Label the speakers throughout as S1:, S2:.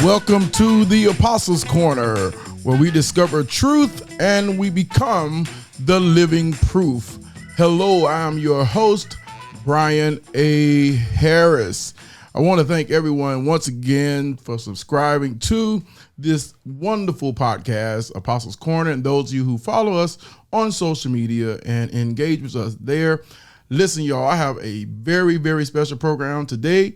S1: Welcome to the Apostles' Corner, where we discover truth and we become the living proof. Hello, I'm your host, Brian A. Harris. I want to thank everyone once again for subscribing to this wonderful podcast, Apostles' Corner, and those of you who follow us on social media and engage with us there. Listen, y'all, I have a very, very special program today.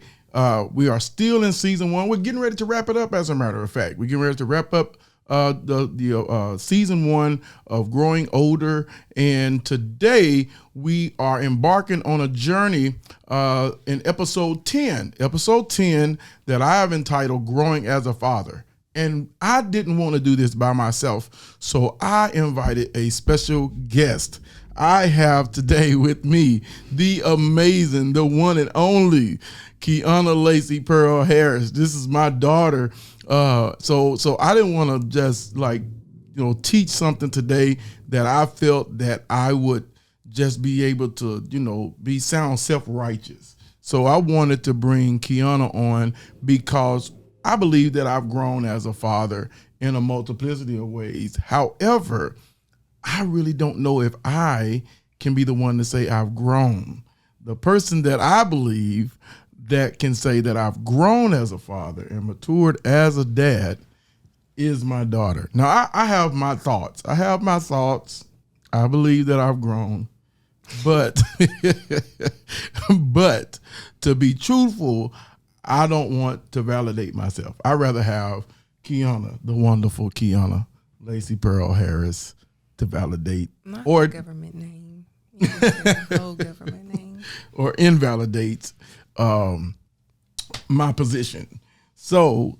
S1: We are still in season 1. We're getting ready to wrap it up, as a matter of fact. We're getting ready to wrap up the season 1 of Growing Older. And today we are embarking on a journey in episode 10 that I have entitled Growing as a Father. And I didn't want to do this by myself, so I invited a special guest. I have today with me the amazing, the one and only Kianna Lacey Pearl Harris. This is my daughter. So I didn't want to just teach something today that I felt that I would just be able to, sound self-righteous. So I wanted to bring Kianna on because I believe that I've grown as a father in a multiplicity of ways. However, I really don't know if I can be the one to say I've grown. The person that I believe that can say that I've grown as a father and matured as a dad is my daughter. Now, I have my thoughts. I believe that I've grown. But, but to be truthful, I don't want to validate myself. I'd rather have Kianna, the wonderful Kianna Lacey Pearl Harris, to validate
S2: Not
S1: or
S2: government name. You can say the whole government name.
S1: Or invalidate my position. So,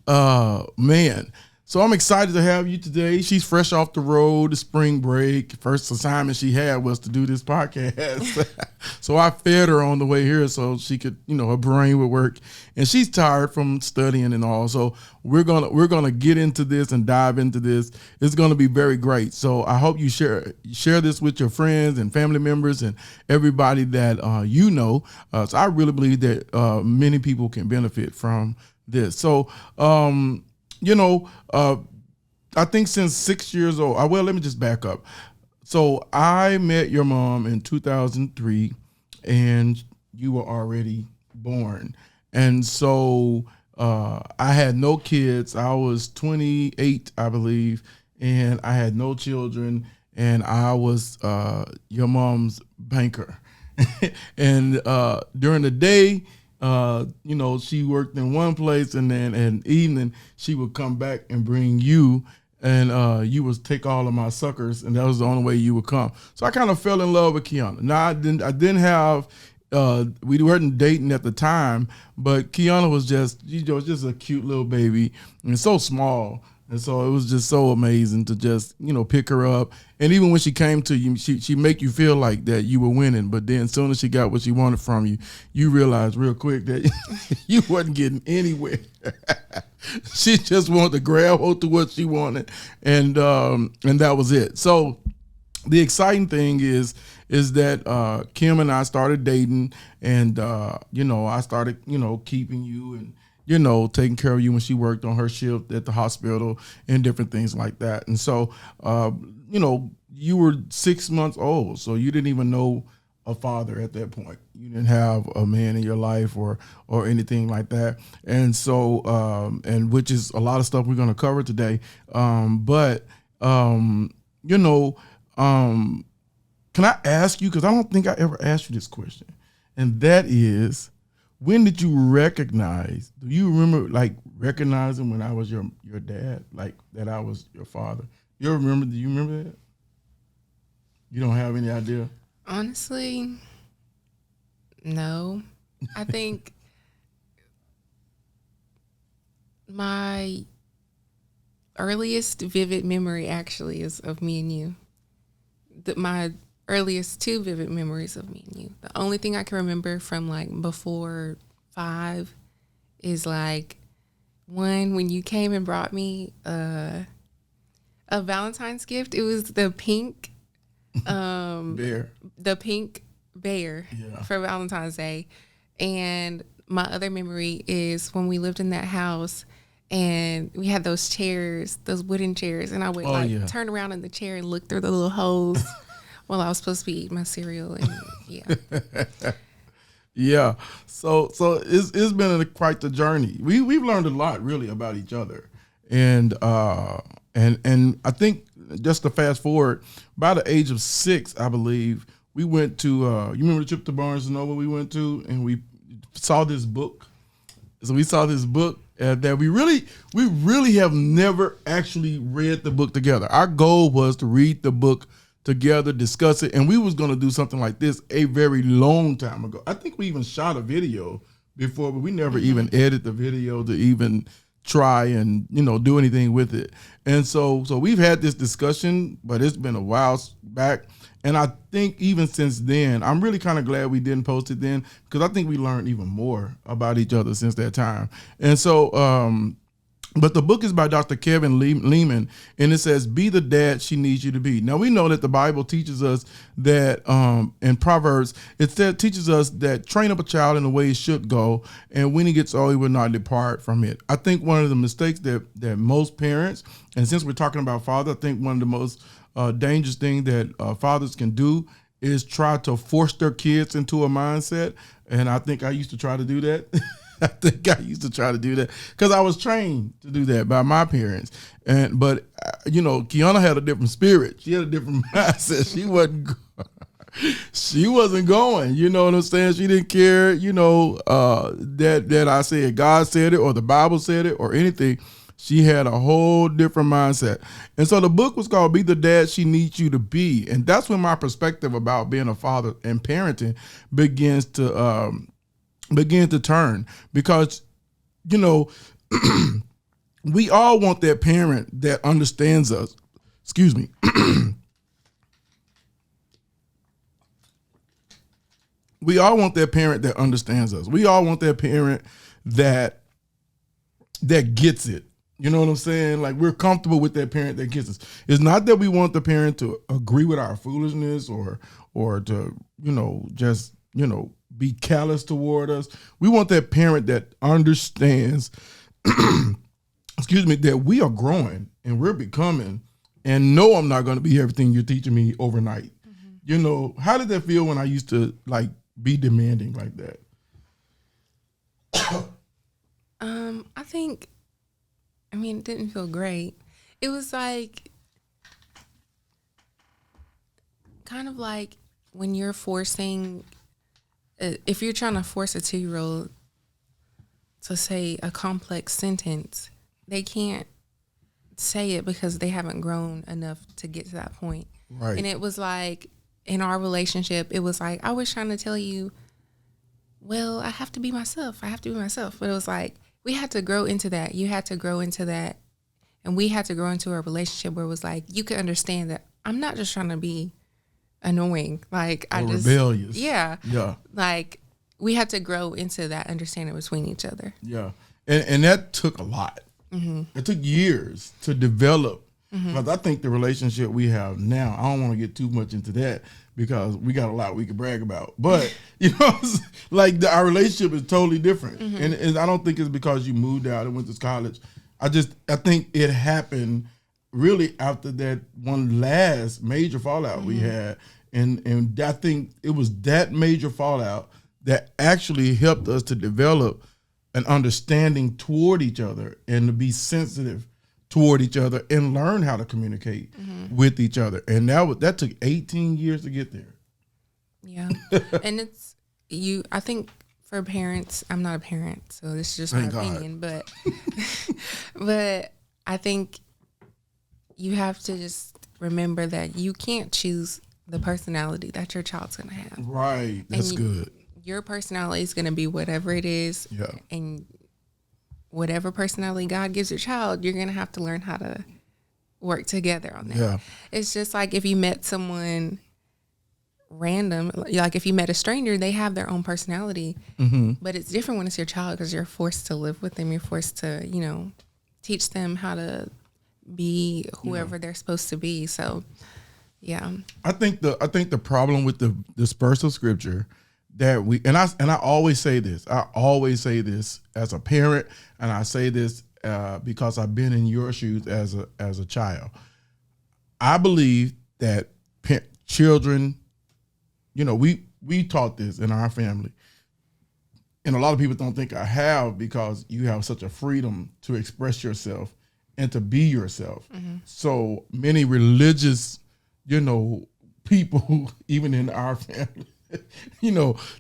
S1: So I'm excited to have you today. She's fresh off the road, the spring break. First assignment she had was to do this podcast. So I fed her on the way here so she could, her brain would work. And she's tired from studying and all. So we're gonna get into this and dive into this. It's gonna be very great. So I hope you share this with your friends and family members and everybody that So I really believe that many people can benefit from this. So I think since 6 years old, let me just back up. So I met your mom in 2003 and you were already born. And so I had no kids. I was 28, I believe, and I had no children, and I was your mom's banker. And during the day, she worked in one place, and then in the evening she would come back and bring you, and you would take all of my suckers, and that was the only way you would come. So I kind of fell in love with Kianna. Now I didn't have, we weren't dating at the time, but Kianna was just a cute little baby and so small. And so it was just so amazing to just, pick her up. And even when she came to you, she make you feel like that you were winning. But then as soon as she got what she wanted from you, you realized real quick that you wasn't getting anywhere. She just wanted to grab hold to what she wanted. And that was it. So the exciting thing is that Kim and I started dating, and, I started, keeping you and, taking care of you when she worked on her shift at the hospital and different things like that. And so, you were 6 months old, so you didn't even know a father at that point. You didn't have a man in your life or anything like that. And so, and which is a lot of stuff we're going to cover today. Can I ask you, because I don't think I ever asked you this question, and that is, when did you recognize? Do you remember recognizing when I was your dad, that I was your father? Do you remember that? You don't have any idea?
S2: Honestly, no. I think my earliest vivid memory actually is of me and you. My earliest 2 vivid memories of me and you. The only thing I can remember from before 5 is one when you came and brought me a Valentine's gift. It was the pink
S1: bear.
S2: The pink bear for Valentine's Day. And my other memory is when we lived in that house And we had those chairs, those wooden chairs, and I would turn around in the chair and look through the little holes while I was supposed to be eating my cereal. And
S1: Yeah. So it's been quite the journey. We've learned a lot really about each other. And I think just to fast forward, by the age of 6, I believe, we went to you remember the trip to Barnes and Noble we went to, and we saw this book. So we saw this book that we really have never actually read the book together. Our goal was to read the book together, discuss it, and we was going to do something like this a very long time ago. I think we even shot a video before, but we never even edited the video to even try and do anything with it. And so we've had this discussion, but it's been a while back. And I think even since then, I'm really kind of glad we didn't post it then, because I think we learned even more about each other since that time. And so, but the book is by Dr. Kevin Lehman, and it says, "Be the dad she needs you to be." Now, we know that the Bible teaches us that in Proverbs, teaches us that train up a child in the way he should go, and when he gets old, he will not depart from it. I think one of the mistakes that most parents, and since we're talking about father, I think one of the most dangerous thing that fathers can do is try to force their kids into a mindset. And I think I used to try to do that. I think I used to try to do that because I was trained to do that by my parents. But Kianna had a different spirit. She had a different mindset. She wasn't going. You know what I'm saying? She didn't care. That I said God said it or the Bible said it or anything. She had a whole different mindset. And so the book was called "Be the Dad She Needs You to Be." And that's when my perspective about being a father and parenting begins to turn. Because, we all want that parent that understands us. Excuse me. We all want that parent that understands us. We all want that parent that gets it. You know what I'm saying? Like, we're comfortable with that parent that gets us. It's not that we want the parent to agree with our foolishness or to, just, be callous toward us. We want that parent that understands, excuse me, that we are growing and we're becoming, and no, I'm not going to be everything you're teaching me overnight. Mm-hmm. How did that feel when I used to be demanding like that?
S2: It didn't feel great. It was kind of like when you're forcing, if you're trying to force a 2-year-old to say a complex sentence, they can't say it because they haven't grown enough to get to that point.
S1: Right.
S2: And it was like, in our relationship, it was like, I was trying to tell you, well, I have to be myself. But it was like, we had to grow into that. You had to grow into that. And we had to grow into a relationship where it was like, you could understand that I'm not just trying to be annoying.
S1: Rebellious.
S2: Yeah. Yeah. We had to grow into that understanding between each other.
S1: Yeah. And that took a lot. Mm-hmm. It took years to develop. Because I think the relationship we have now, I don't want to get too much into that because we got a lot we could brag about. But, our relationship is totally different. Mm-hmm. And I don't think it's because you moved out and went to college. I think it happened really after that one last major fallout we had. And I think it was that major fallout that actually helped us to develop an understanding toward each other and to be sensitive toward each other and learn how to communicate with each other. And that took 18 years to get there.
S2: Yeah. And I think for parents, I'm not a parent, so this is just my opinion, but I think you have to just remember that you can't choose the personality that your child's going to have.
S1: Right. That's good.
S2: Your personality is going to be whatever it is.
S1: Yeah.
S2: And whatever personality God gives your child, you're going to have to learn how to work together on that.
S1: Yeah.
S2: It's just like if you met someone random, like if you met a stranger, they have their own personality, but it's different when it's your child because you're forced to live with them. You're forced to, teach them how to be whoever they're supposed to be. So, yeah. I think the problem with the dispersal scripture that I always say this. I always say this as a parent, and I say this
S1: because I've been in your shoes as a child. I believe that children, we taught this in our family. And a lot of people don't think I have, because you have such a freedom to express yourself and to be yourself. Mm-hmm. So many religious, people, even in our family,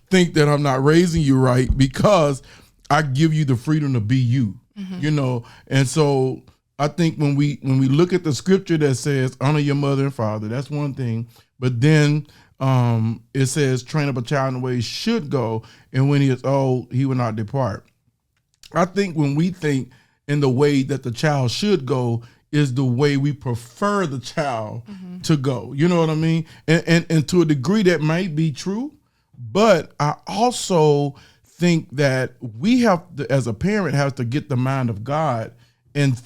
S1: think that I'm not raising you right because I give you the freedom to be you, And so I think when we look at the scripture that says honor your mother and father, that's one thing. But then it says train up a child in the way he should go, and when he is old, he will not depart. I think when we think in the way that the child should go is the way we prefer the child to go. You know what I mean? And to a degree that might be true, but I also think that we have to, as a parent, have to get the mind of God and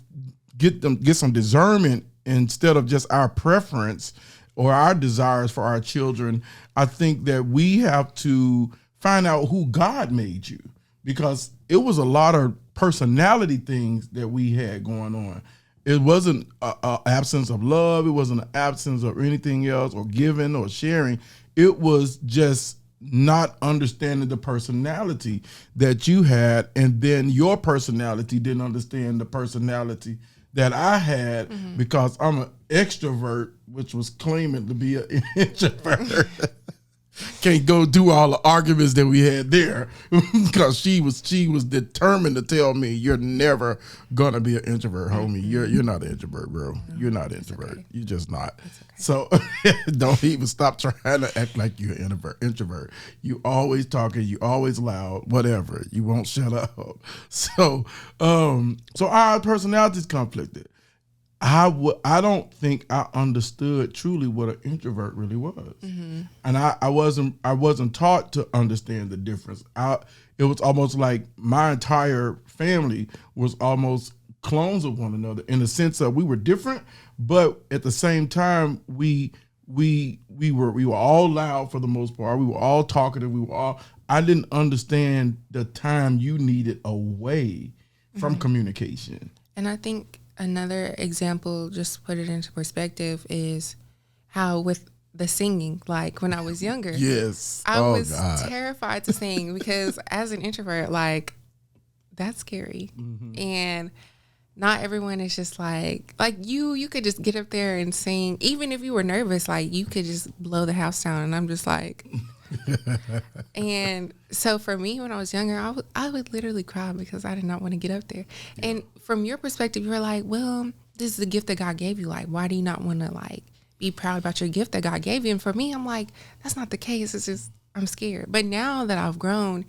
S1: get some discernment instead of just our preference or our desires for our children. I think that we have to find out who God made you, because it was a lot of personality things that we had going on. It wasn't an absence of love. It wasn't an absence of anything else or giving or sharing. It was just not understanding the personality that you had, and then your personality didn't understand the personality that I had, because I'm an extrovert, which was claiming to be an introvert. Can't go do all the arguments that we had there, because she was determined to tell me, you're never gonna be an introvert, homie. You're not an introvert, bro. You're not an introvert. Okay. You're just not. Okay. So don't even stop trying to act like you're an introvert. You always talking. You always loud. Whatever. You won't shut up. So our personalities conflicted. I don't think I understood truly what an introvert really was, and I wasn't taught to understand the difference. It was almost like my entire family was almost clones of one another, in the sense of we were different, but at the same time we were all loud for the most part. We were all talkative. I didn't understand the time you needed away from communication.
S2: And I think another example, just to put it into perspective, is how with the singing, like when I was younger,
S1: yes,
S2: I was terrified to sing, because as an introvert, like, that's scary. And not everyone is just like you could just get up there and sing. Even if you were nervous, like, you could just blow the house down. And I'm just like, and so for me, when I was younger, I would literally cry because I did not want to get up there. Yeah. And from your perspective, you're like, well, this is the gift that God gave you. Like, why do you not want to, like, be proud about your gift that God gave you? And for me, I'm like, that's not the case. It's just, I'm scared. But now that I've grown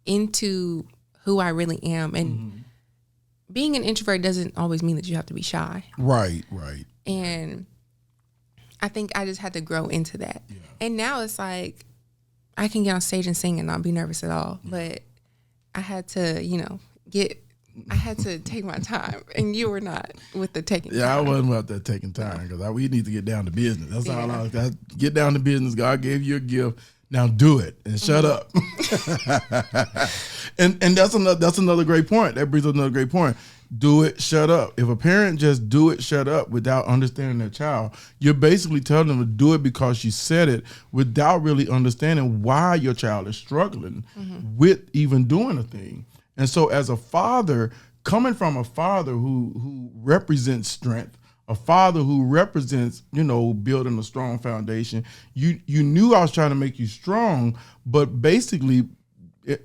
S2: into who I really am, and being an introvert doesn't always mean that you have to be shy.
S1: Right.
S2: And I think I just had to grow into that. Yeah. And now it's like, I can get on stage and sing and not be nervous at all. But I had to, I had to take my time. And you were not with the taking time.
S1: Yeah, I wasn't about that taking time, because we need to get down to business. That's all I was. Get down to business. God gave you a gift. Now do it and shut up. and that's another great point. That brings up another great point. Do it, shut up. If a parent just do it, shut up without understanding their child, you're basically telling them to do it because you said it, without really understanding why your child is struggling with even doing a thing. And so as a father, coming from a father who represents strength, a father who represents, building a strong foundation, you knew I was trying to make you strong, but basically,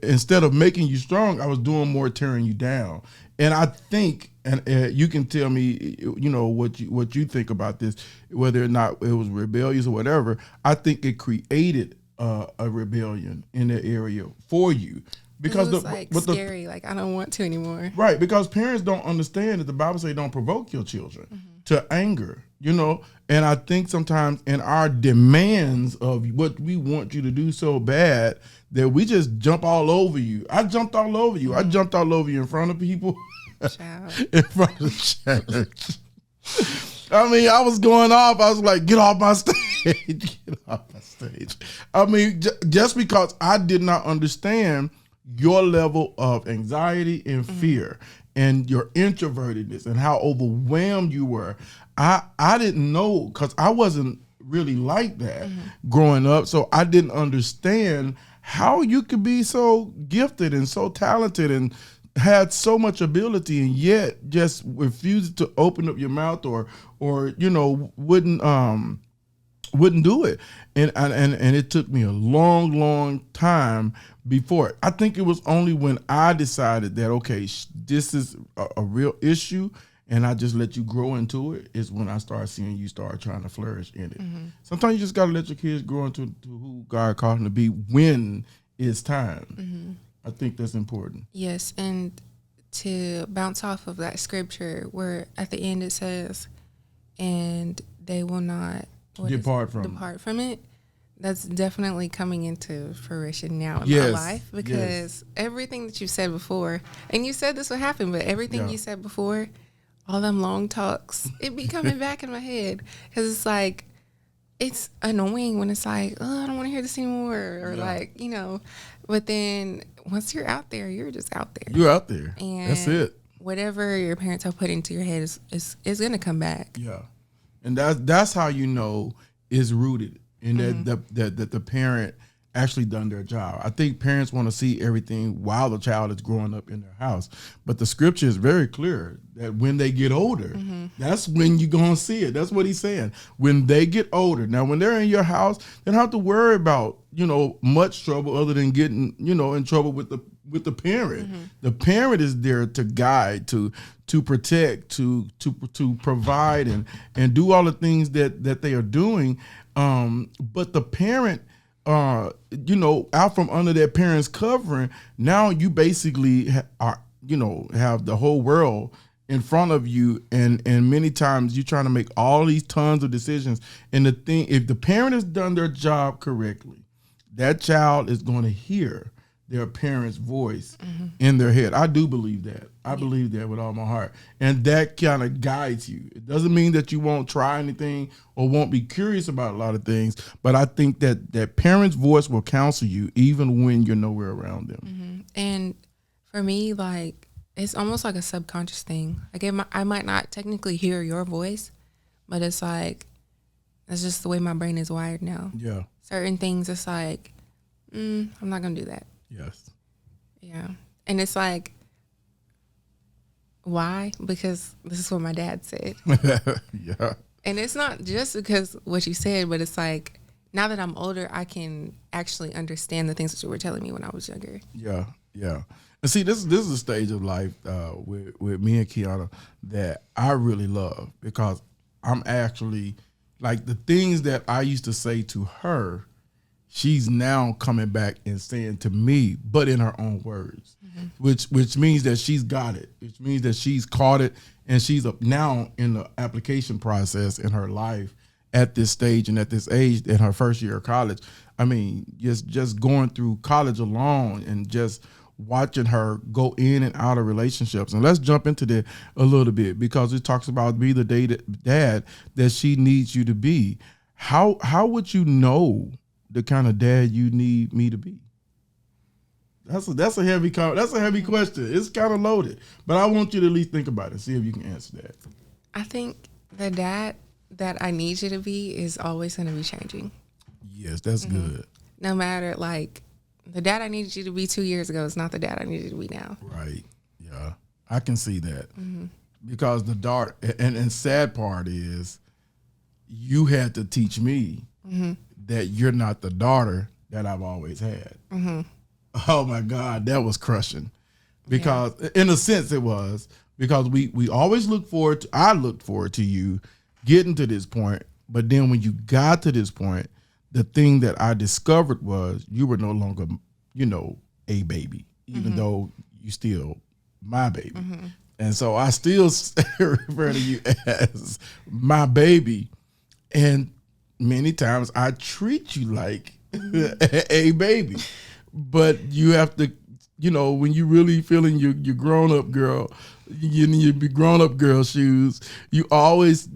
S1: instead of making you strong, I was doing more tearing you down. And I think, and you can tell me, what you think about this, whether or not it was rebellious or whatever. I think it created a rebellion in that area for you. Because
S2: it was scary, like, I don't want to anymore.
S1: Right, because parents don't understand that the Bible says don't provoke your children to anger, And I think sometimes in our demands of what we want you to do so bad, that we just jump all over you. I jumped all over you. I jumped all over you in front of people, in front of the church. I mean, I was going off. I was like, get off my stage. Get off my stage. I mean, just because I did not understand your level of anxiety and fear. and your introvertedness and how overwhelmed you were. I didn't know, because I wasn't really like that growing up, so I didn't understand how you could be so gifted and so talented and had so much ability and yet just refused to open up your mouth or wouldn't do it. And it took me a long time before. I think it was only when I decided that, okay, this is a real issue, and I just let you grow into it, is when I started seeing you start trying to flourish in it. Sometimes you just got to let your kids grow into who God called them to be when it's time. I think that's important.
S2: Yes, and to bounce off of that scripture where at the end it says, and they will not depart from it. That's definitely coming into fruition now in my life, because everything that you said before, and you said this would happen, but everything you said before, all them long talks, it be coming back in my head, because it's like, it's annoying when it's like, oh, I don't want to hear this anymore, or like, but then once you're out there, you're just out there.
S1: You're out there.
S2: And
S1: that's it.
S2: Whatever your parents have put into your head is going to come back.
S1: Yeah. And that's how you know it's rooted in that the parent actually done their job. I think parents want to see everything while the child is growing up in their house. But the scripture is very clear that when they get older, that's when you're going to see it. That's what he's saying. When they get older. Now, when they're in your house, they don't have to worry about, much trouble other than getting, in trouble with the parent. The parent is there to guide, to protect, to provide and do all the things that they are doing. But the parent, out from under their parents' covering, now you basically have the whole world in front of you, and many times you're trying to make all these tons of decisions. And the thing, if the parent has done their job correctly, that child is going to hear their parents' voice in their head. I do believe that. I believe that with all my heart. And that kind of guides you. It doesn't mean that you won't try anything or won't be curious about a lot of things, but I think that parents' voice will counsel you even when you're nowhere around them.
S2: And for me, like, it's almost like a subconscious thing. Like, I might not technically hear your voice, but it's like, that's just the way my brain is wired now.
S1: Yeah.
S2: Certain things, it's like, I'm not going to do that.
S1: Yes.
S2: Yeah. And it's like, why? Because this is what my dad said.
S1: Yeah.
S2: And it's not just because what you said, but it's like, now that I'm older, I can actually understand the things that you were telling me when I was younger.
S1: Yeah. Yeah. And see, this is a stage of life with me and Kianna that I really love, because I'm actually, like, the things that I used to say to her, she's now coming back and saying to me, but in her own words, which means that she's got it, which means that she's caught it, and she's up now in the application process in her life at this stage and at this age in her first year of college. I mean, just going through college alone and just watching her go in and out of relationships. And let's jump into that a little bit, because it talks about be the dad that she needs you to be. How would you know the kind of dad you need me to be? That's a heavy question. It's kind of loaded, but I want you to at least think about it, see if you can answer that.
S2: I think the dad that I need you to be is always going to be changing.
S1: Yes, that's good.
S2: No matter, like, the dad I needed you to be 2 years ago is not the dad I need you to be now.
S1: Right. Yeah, I can see that. Because the dark and sad part is, you had to teach me that you're not the daughter that I've always had. Oh my God, that was crushing. Because in a sense it was, because we always I looked forward to you getting to this point, but then when you got to this point, the thing that I discovered was you were no longer, a baby, even though you still my baby. And so I still refer to you as my baby. And many times I treat you like a baby, but you have to, when you really feeling your grown up girl, you be grown up girl shoes, you always,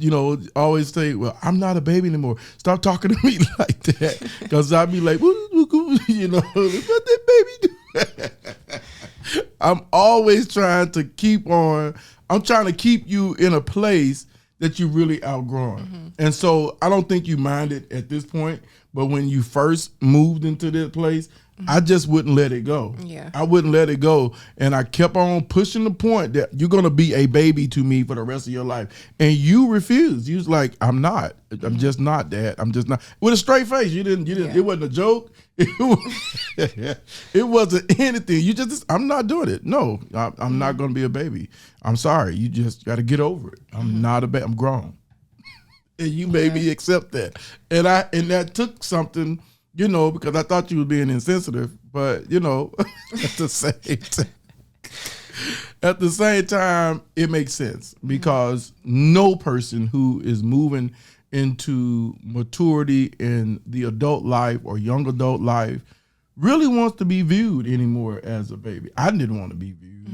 S1: always say, well, I'm not a baby anymore. Stop talking to me like that. Cause I'd be like, what that baby do? I'm always trying to keep on. I'm trying to keep you in a place that you really outgrown. And so I don't think you minded at this point, but when you first moved into this place, I just wouldn't let it go.
S2: Yeah.
S1: I wouldn't let it go. And I kept on pushing the point that you're going to be a baby to me for the rest of your life. And you refused. You was like, I'm not. I'm just not, Dad. I'm just not. With a straight face. You didn't. It wasn't a joke. It wasn't anything. You just, I'm not doing it. No, I'm not going to be a baby. I'm sorry. You just got to get over it. I'm not a baby. I'm grown. And you made me accept that. And that took something, because I thought you were being insensitive, but at the same time, it makes sense because no person who is moving into maturity in the adult life or young adult life really wants to be viewed anymore as a baby. I didn't want to be viewed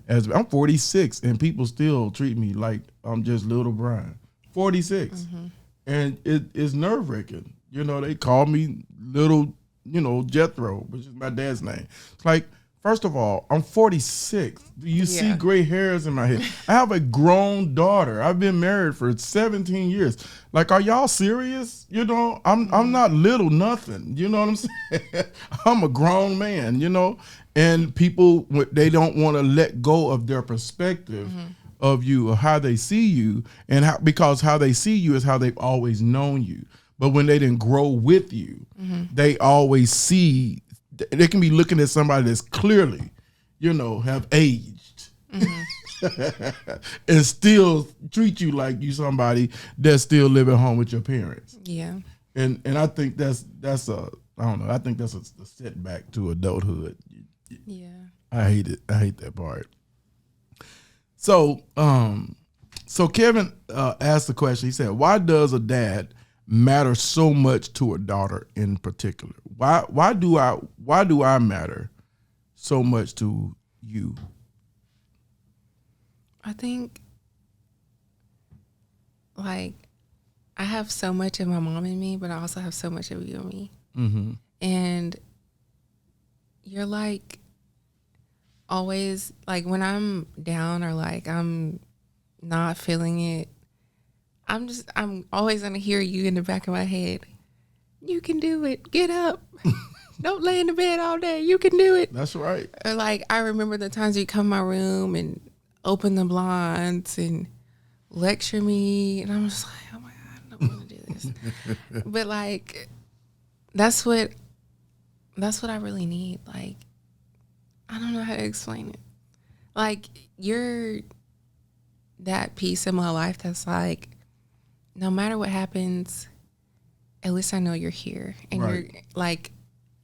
S1: as, I'm 46 and people still treat me like I'm just little Brian. 46. And it is nerve wracking. They call me little, Jethro, which is my dad's name. It's like, first of all, I'm 46. Do you see gray hairs in my head? I have a grown daughter. I've been married for 17 years. Like, are y'all serious? I'm not little nothing. You know what I'm saying? I'm a grown man, and people, they don't want to let go of their perspective of you or how they see you, and because how they see you is how they've always known you. But when they didn't grow with you, they always see, they can be looking at somebody that's clearly, have aged and still treat you like you somebody that's still living home with your parents.
S2: Yeah.
S1: And I think that's a, I don't know, I think that's a setback to adulthood.
S2: Yeah.
S1: I hate it. I hate that part. So Kevin asked the question. He said, why does a dad matter so much to a daughter in particular? Why do I matter so much to you?
S2: I think I have so much of my mom in me, but I also have so much of you in me. And you're always when I'm down or I'm not feeling it, I'm always gonna hear you in the back of my head. You can do it. Get up. Don't lay in the bed all day. You can do it.
S1: That's right.
S2: Or I remember the times you come in my room and open the blinds and lecture me, and I'm just like, oh my God, I don't want to do this. But that's what I really need. I don't know how to explain it. You're that piece of my life that's no matter what happens, at least I know you're here. And you're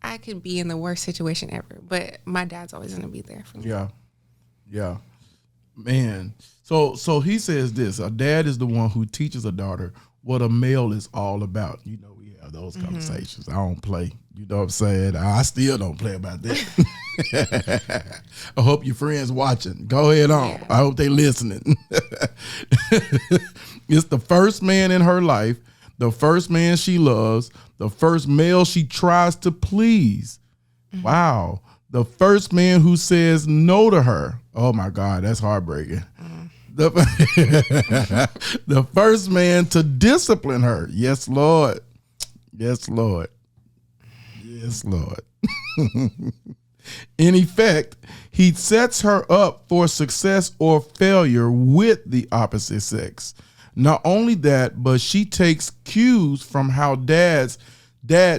S2: I could be in the worst situation ever, but my dad's always going to be there for me.
S1: Yeah. Yeah. Man. So he says this, a dad is the one who teaches a daughter what a male is all about. We have those conversations. I don't play. You know what I'm saying? I still don't play about that. I hope your friends watching. Go ahead on. Yeah. I hope they listening. It's the first man in her life, the first man she loves, the first male she tries to please. Wow. The first man who says no to her. Oh my God, that's heartbreaking. The first man to discipline her. Yes, Lord. Yes, Lord. Yes, Lord. In effect, he sets her up for success or failure with the opposite sex. Not only that, but she takes cues from how dad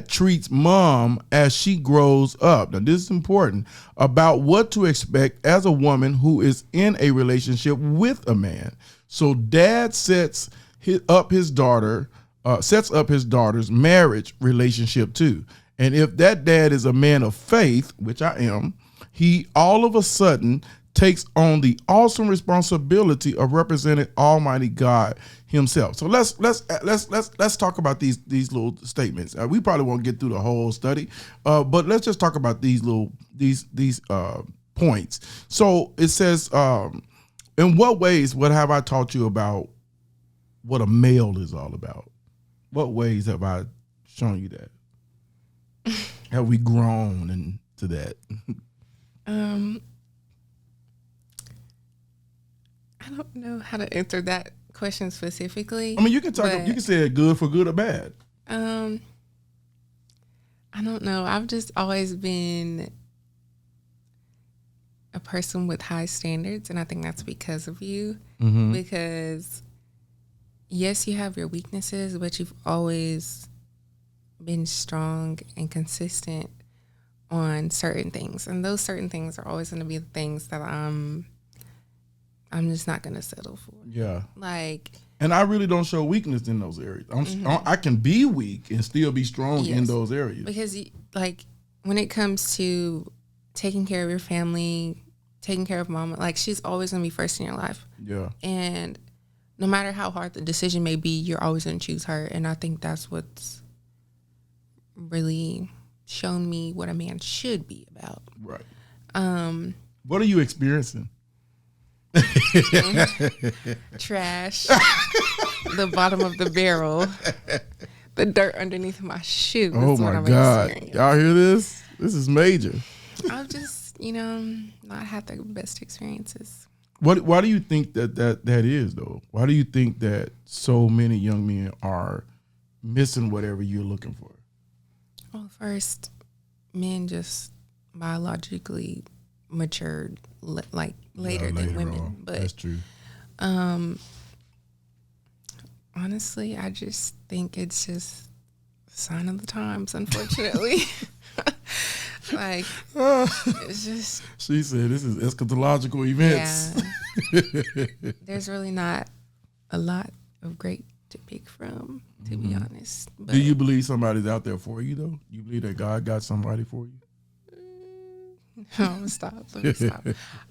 S1: treats mom as she grows up. Now, this is important, about what to expect as a woman who is in a relationship with a man. So dad sets up his daughter's marriage relationship too. And if that dad is a man of faith, which I am, he all of a sudden takes on the awesome responsibility of representing Almighty God himself. So let's talk about these little statements. We probably won't get through the whole study, but let's just talk about these points. So it says, in what have I taught you about what a male is all about? What ways have I shown you that? Have we grown into that?
S2: don't know how to answer that question specifically.
S1: I mean, you can talk. You can say it good for good or bad.
S2: I don't know. I've just always been a person with high standards, and I think that's because of you.
S1: Mm-hmm.
S2: Because yes, you have your weaknesses, but you've always been strong and consistent on certain things, and those certain things are always going to be the things that I'm just not going to settle for.
S1: Yeah.
S2: Like,
S1: and I really don't show weakness in those areas. I can be weak and still be strong in those areas.
S2: Because, like, when it comes to taking care of your family, taking care of mama, like, she's always going to be first in your life.
S1: Yeah.
S2: And no matter how hard the decision may be, you're always going to choose her. And I think that's what's really shown me what a man should be about.
S1: Right. What are you experiencing?
S2: Trash. The bottom of the barrel. The dirt underneath my shoe.
S1: Oh my God. Y'all hear this? This is major.
S2: I've just, not had the best experiences.
S1: Why do you think that is, though? Why do you think that so many young men are missing whatever you're looking for?
S2: Well, first, men just biologically matured later than women.
S1: On.
S2: But
S1: that's true.
S2: Honestly, I just think it's just a sign of the times, unfortunately. Like, it's just...
S1: She said this is eschatological events.
S2: Yeah. There's really not a lot of great to pick from, to be honest. But
S1: do you believe somebody's out there for you, though? You believe that God got somebody for you?
S2: Oh, stop. Let me stop.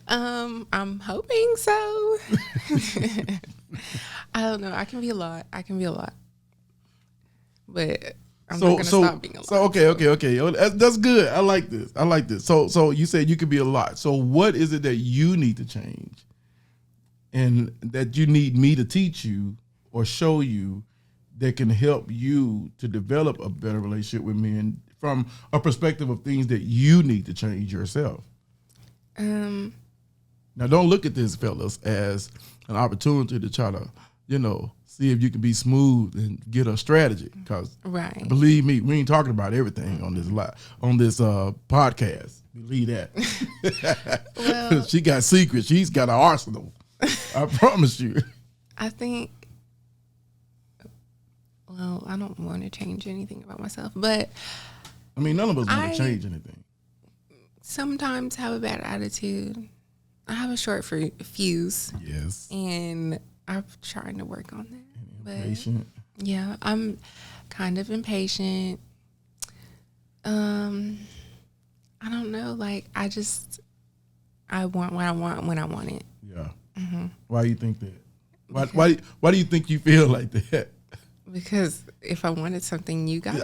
S2: I'm hoping so. I don't know. I can be a lot. But I'm not going to stop being a lot.
S1: So, okay. That's good. I like this. So you said you could be a lot. So what is it that you need to change and that you need me to teach you or show you that can help you to develop a better relationship with men from a perspective of things that you need to change yourself? Now, don't look at this, fellas, as an opportunity to try to, see if you can be smooth and get a strategy. Because believe me, we ain't talking about everything on this podcast. Believe that. Well, she got secrets. She's got an arsenal. I promise you.
S2: I think. Well, I don't want to change anything about myself, but
S1: I mean, none of us want to change anything.
S2: Sometimes have a bad attitude. I have a short fuse.
S1: Yes.
S2: And I'm trying to work on that.
S1: Impatient.
S2: Yeah, I'm kind of impatient. I don't know. Like, I want what I want when I want it.
S1: Yeah. Mm-hmm. Why do you think that? Why do you think you feel like that?
S2: Because if I wanted something, you got it.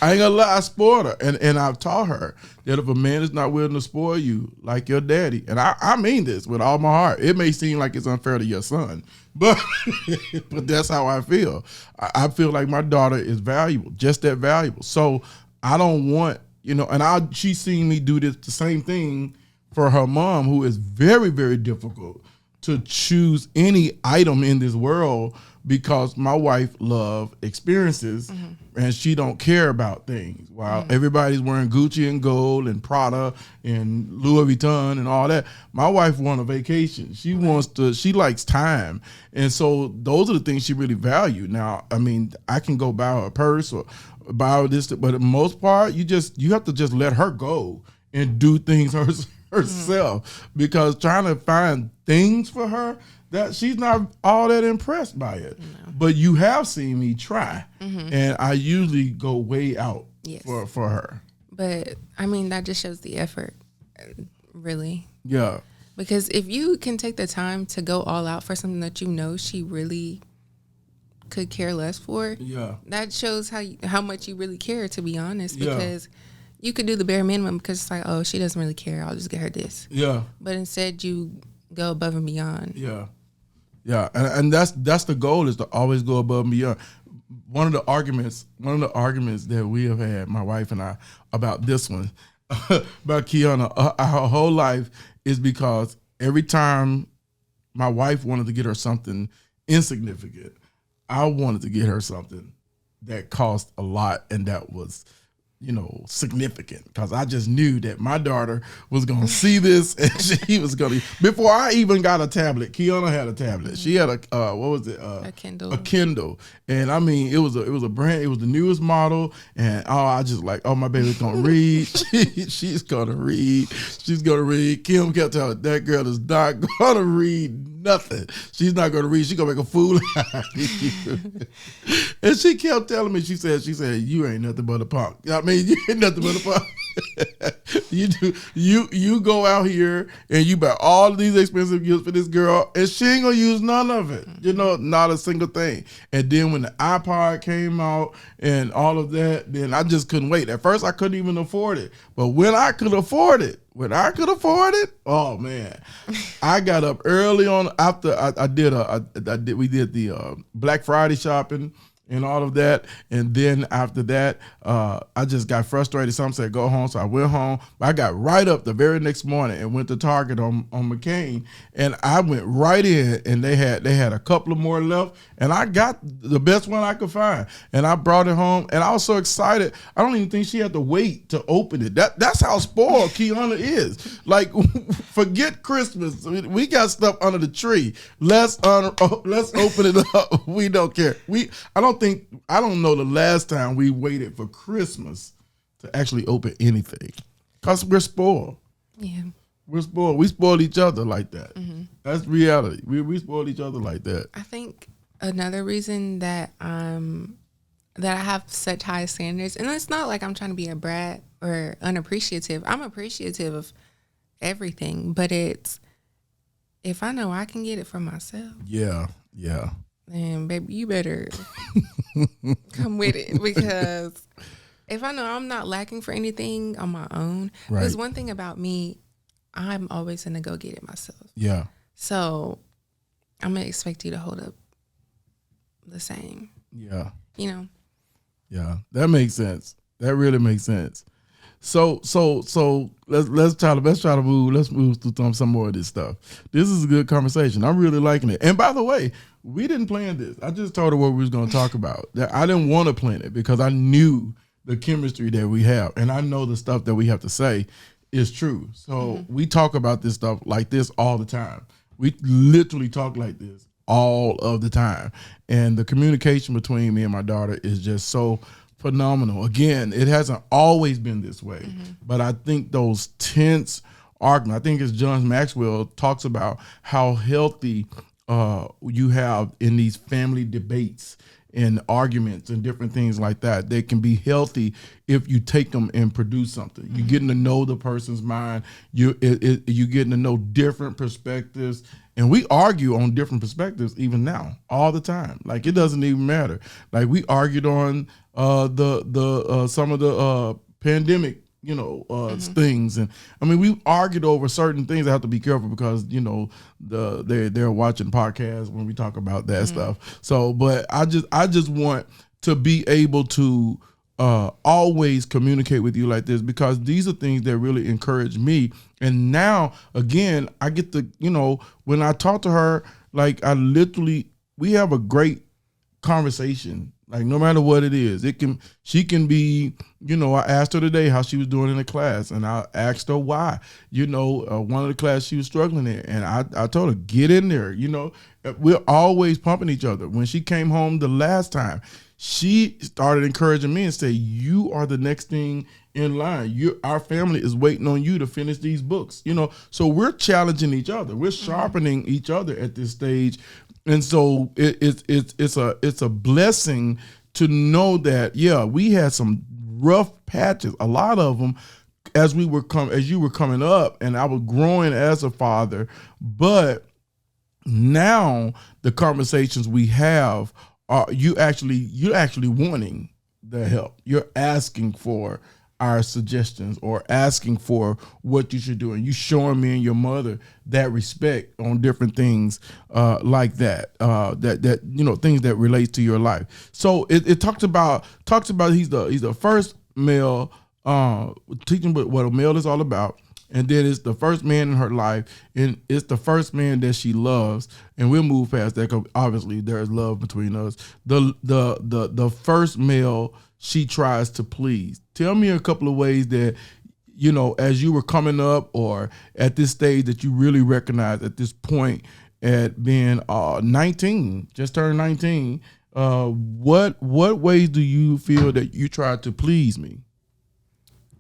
S1: I ain't gonna lie, I spoiled her. And I've taught her that if a man is not willing to spoil you like your daddy, and I mean this with all my heart, it may seem like it's unfair to your son, but that's how I feel. I feel like my daughter is valuable, just that valuable. So I don't want, she's seen me do the same thing for her mom, who is very, very difficult to choose any item in this world because my wife loves experiences and she don't care about things. While everybody's wearing Gucci and gold and Prada and Louis Vuitton and all that, my wife wants a vacation. She likes time. And so those are the things she really values. Now, I mean, I can go buy her a purse or buy her this, but for the most part, you have to just let her go and do things herself because trying to find things for her, that she's not all that impressed by it. No. But you have seen me try, and I usually go way out for her.
S2: But, I mean, that just shows the effort, really.
S1: Yeah.
S2: Because if you can take the time to go all out for something that she really could care less for, that shows how much you really care, to be honest, because you could do the bare minimum because it's like, oh, she doesn't really care, I'll just get her this. Yeah. But instead you go above and beyond.
S1: Yeah. Yeah, and that's the goal, is to always go above and beyond. One of the arguments that we have had, my wife and I, about this one, about Kianna, our whole life, is because every time my wife wanted to get her something insignificant, I wanted to get her something that cost a lot and that was, significant, because I just knew that my daughter was going to see this and she was going to, before I even got a tablet, Kianna had a tablet. She had a
S2: Kindle.
S1: A Kindle. And I mean, it was a brand, it was the newest model. And I just like, my baby's going to read. She's going to read. She's going to read. Kim kept telling that girl is not going to read nothing. She's not going to read. She's going to make a fool out of you. And she kept telling me, she said, you ain't nothing but a punk. I mean, you ain't nothing but a punk. You go out here and you buy all of these expensive gifts for this girl and she ain't gonna use none of it. Not a single thing. And then when the iPod came out and all of that, then I just couldn't wait. At first I couldn't even afford it. But when I could afford it, oh man, I got up early on after we did the Black Friday shopping and all of that. And then after that, I just got frustrated. Some said go home. So I went home. I got right up the very next morning and went to Target on McCain. And I went right in and they had a couple of more left. And I got the best one I could find. And I brought it home. And I was so excited. I don't even think she had to wait to open it. That's how spoiled Kianna is. Like, forget Christmas. We got stuff under the tree. Let's open it up. We don't care. I don't know the last time we waited for Christmas to actually open anything, because we're spoiled.
S2: Yeah.
S1: We're spoiled. We spoil each other like that. Mm-hmm. That's reality. We spoil each other like that.
S2: I think another reason that that I have such high standards, and it's not like I'm trying to be a brat or unappreciative. I'm appreciative of everything, but it's, if I know I can get it for myself.
S1: Yeah.
S2: And baby, you better come with it, because if I know I'm not lacking for anything on my own, there's one thing about me, I'm always gonna go get it myself.
S1: Yeah.
S2: So I'm gonna expect you to hold up the same.
S1: Yeah. Yeah, that makes sense. That really makes sense. So let's try to move through some more of this stuff. This is a good conversation. I'm really liking it. And by the way, we didn't plan this. I just told her what we was going to talk about. I didn't want to plan it because I knew the chemistry that we have, and I know the stuff that we have to say is true. So we talk about this stuff like this all the time. We literally talk like this all of the time, and the communication between me and my daughter is just so phenomenal. Again, it hasn't always been this way, but I think those tense arguments, I think it's John Maxwell talks about how healthy you have in these family debates and arguments and different things like that. They can be healthy if you take them and produce something. You're getting to know the person's mind. You're getting to know different perspectives. And we argue on different perspectives even now, all the time. Like, it doesn't even matter. Like, we argued on some of the pandemic, things. And I mean, we argued over certain things. I have to be careful because, they're watching podcasts when we talk about that stuff. So, but I just want to be able to always communicate with you like this, because these are things that really encourage me. And now, again, I get to, when I talk to her, like, we have a great conversation. Like, no matter what it is, she can be, I asked her today how she was doing in the class, and I asked her why. One of the class she was struggling in, and I told her, get in there. We're always pumping each other. When she came home the last time, she started encouraging me and said, you are the next thing in line. Our family is waiting on you to finish these books. So we're challenging each other. We're sharpening each other at this stage. And so it's a blessing to know that, we had some rough patches, a lot of them, as you were coming up, and I was growing as a father. But now the conversations we have are you're actually wanting the help. You're asking for our suggestions or asking for what you should do, and you showing me and your mother that respect on different things like that things that relate to your life. So it talks about he's the first male teaching what a male is all about. And then it's the first man in her life, and it's the first man that she loves. And we'll move past that because obviously there's love between us. The first male she tries to please. Tell me a couple of ways that, as you were coming up or at this stage that you really recognize at this point at being 19, just turned 19. What ways do you feel that you tried to please me?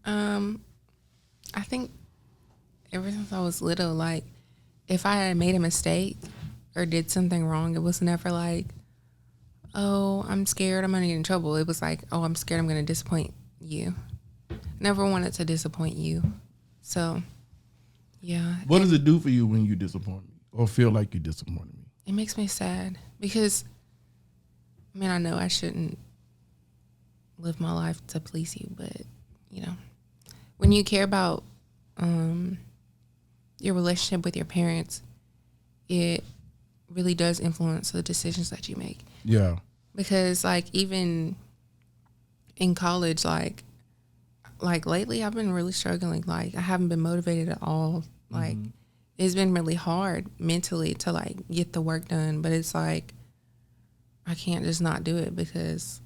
S2: I think ever since I was little, like if I had made a mistake or did something wrong, it was never like, oh, I'm scared I'm gonna get in trouble. It was like, oh, I'm scared I'm gonna disappoint you. Never wanted to disappoint you. So, yeah.
S1: What does it do for you when you disappoint me or feel like you disappointed me?
S2: It makes me sad because, I know I shouldn't live my life to please you, but, when you care about your relationship with your parents, it really does influence the decisions that you make.
S1: Yeah.
S2: Because, like, even in college, like lately I've been really struggling. Like, I haven't been motivated at all. Like, it's been really hard mentally to, like, get the work done. But it's like, I can't just not do it because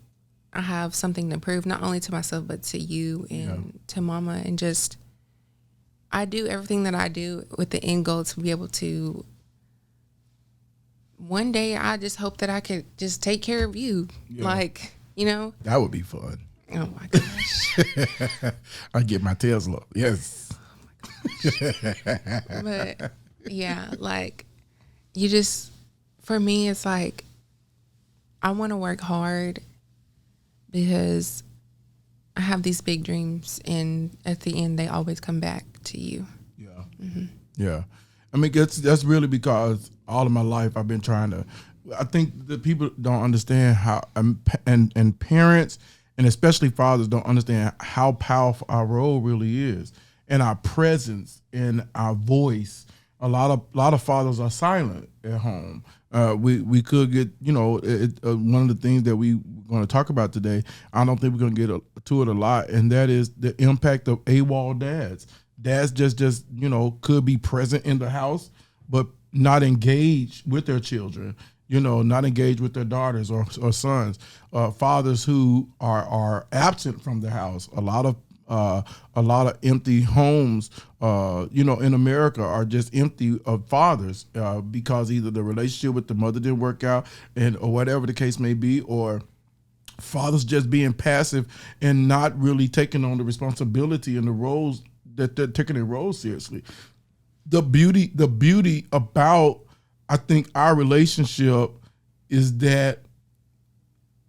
S2: I have something to prove, not only to myself, but to you and to mama. And just, I do everything that I do with the end goal to be able to, one day I just hope that I could just take care of you. Yeah. Like, That
S1: would be fun.
S2: Oh my gosh.
S1: I get my tails low. Yes.
S2: Oh my gosh. But yeah, like for me, it's like, I want to work hard because I have these big dreams, and at the end, they always come back to you.
S1: Yeah. Mm-hmm. Yeah. I mean, that's really because all of my life I've been trying to, I think that people don't understand how, and parents, and especially fathers don't understand how powerful our role really is, and our presence and our voice. A lot of fathers are silent at home. We could get, one of the things that we're going to talk about today, I don't think we're going to get to it a lot, and that is the impact of AWOL dads. Dads just could be present in the house, but not engaged with their children, not engaged with their daughters or sons. Fathers who are absent from the house. A lot of empty homes, in America are just empty of fathers because either the relationship with the mother didn't work out, or whatever the case may be, or fathers just being passive and not really taking on the responsibility and the roles that they're taking their roles seriously. The beauty about, I think, our relationship is that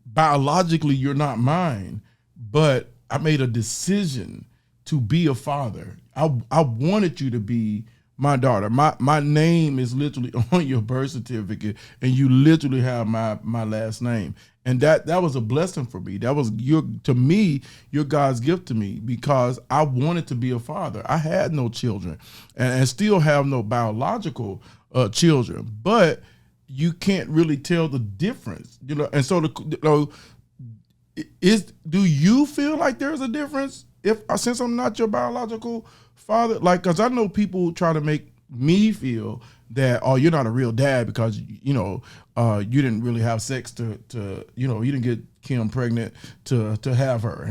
S1: biologically you're not mine, but I made a decision to be a father. I wanted you to be my daughter. My name is literally on your birth certificate, and you literally have my last name. And that was a blessing for me. That was your God's gift to me, because I wanted to be a father. I had no children and still have no biological children, but you can't really tell the difference, And so do you feel like there's a difference since I'm not your biological father? Like, because I know people try to make me feel that, oh, you're not a real dad because you didn't really have sex to you didn't get Kim pregnant to have her,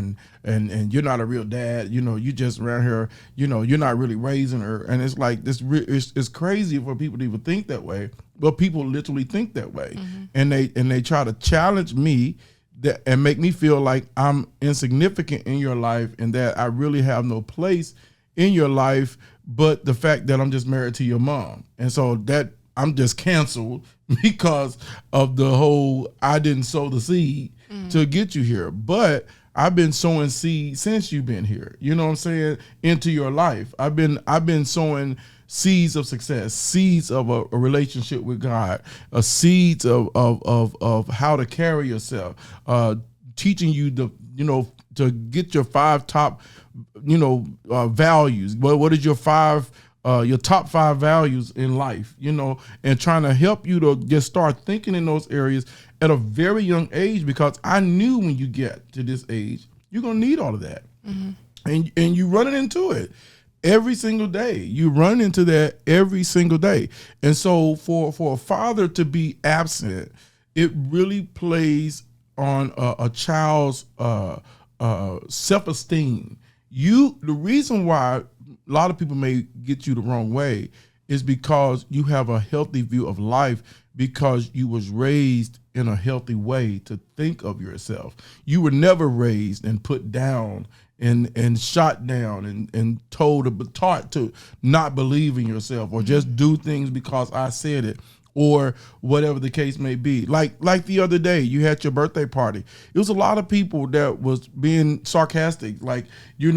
S1: and you're not a real dad. You just around here. You're not really raising her, and it's like this. It's crazy for people to even think that way, but people literally think that way, and they try to challenge me and make me feel like I'm insignificant in your life and that I really have no place in your life, but the fact that I'm just married to your mom. And so that I'm just canceled because of the whole, I didn't sow the seed to get you here. But I've been sowing seed since you've been here, you know what I'm saying, into your life. I've been sowing seeds of success, seeds of a relationship with God, seeds of how to carry yourself, teaching you to get your 5 top values. What is your top 5 values in life, and trying to help you to just start thinking in those areas at a very young age, because I knew when you get to this age, you're going to need all of that. And you running into it. every single day. You run into that every single day. And so for a father to be absent, it really plays on a child's self-esteem. The reason why a lot of people may get you the wrong way is because you have a healthy view of life, because you was raised in a healthy way to think of yourself. You were never raised and put down and shot down and taught to not believe in yourself or just do things because I said it, or whatever the case may be. Like the other day, you had your birthday party. It was a lot of people that was being sarcastic, like, you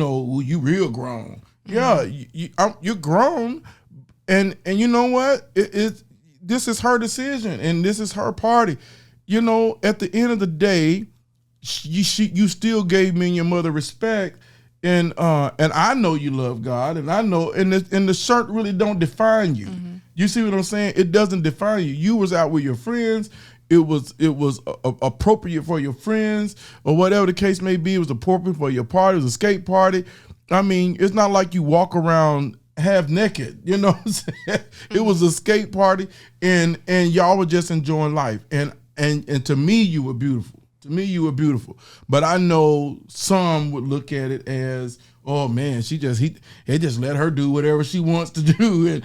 S1: real grown. Mm-hmm. Yeah, you're grown, and you know what? This is her decision, and this is her party. At the end of the day, you still gave me and your mother respect, and I know you love God, and I know, and the shirt really don't define you. Mm-hmm. You see what I'm saying? It doesn't define you. You was out with your friends. It was appropriate for your friends, or whatever the case may be. It was appropriate for your party. It was a skate party. I mean, it's not like you walk around half naked, you know what I'm saying? Mm-hmm. It was a skate party, and y'all were just enjoying life. And to me, you were beautiful. To me, you were beautiful. But I know some would look at it as, oh man, he just let her do whatever she wants to do, and